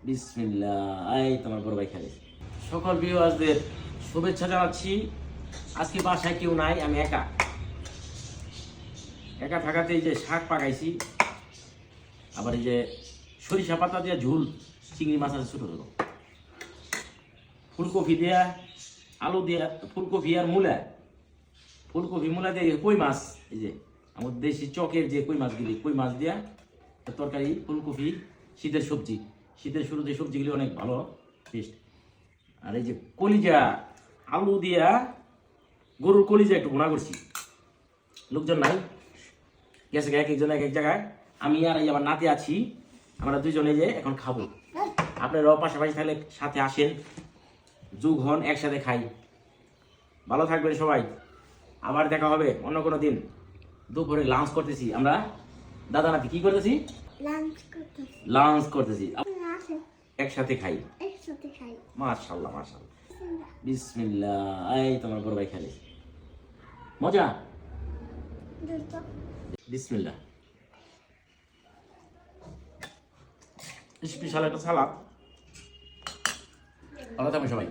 বিসমিল্লাহ। এই তোমার বড় ভাই খেলে। সকল ভিউয়ার্সদের শুভেচ্ছা জানাচ্ছি। আজকে বাসায় কেউ নাই, আমি একা একা থাকাতে এই যে শাক পাকাইছি, আবার এই যে সরিষা পাতা দিয়ে ঝুল, চিংড়ি মাছ আছে ছোটো ছোটো, ফুলকপি দেয়া, আলু দিয়া, ফুলকপি আর ফুলকপি মূলা দিয়ে কই মাছ, এই যে আমাদের দেশি চকের যে কই মাছগুলি, কই মাছ দিয়া তরকারি, ফুলকপি, শীতের সবজি, শীতের শুরুতে সবজিগুলি অনেক ভালো টেস্ট। আর এই যে কলিজা, আলু দিয়া গরুর কলিজা একটু ভুনা করছি। লোকজন নাই, গেছে এক একজন এক এক জায়গায়, আমি আর এই আমার নাতি আছি, আমরা দুজনে যে এখন খাবো। আপনারাও পাশাপাশি থাকলে সাথে আসেন, যুগ হন, একসাথে খাই। ভালো থাকবেন সবাই, আবার দেখা হবে অন্য কোনো দিন। দুপুরে লাঞ্চ করতেছি আমরা, দাদা নাতি কি করতেছি? লাঞ্চ করতেছি, একসাথে খাই। মাশাআল্লাহ মাশাআল্লাহ। বিসমিল্লাহ। এই তোমার বড় ভাই খেলে। মজা। বিসমিল্লাহ। স্পেশাল একটা সালাদ। ভালো থাকবেন সবাই।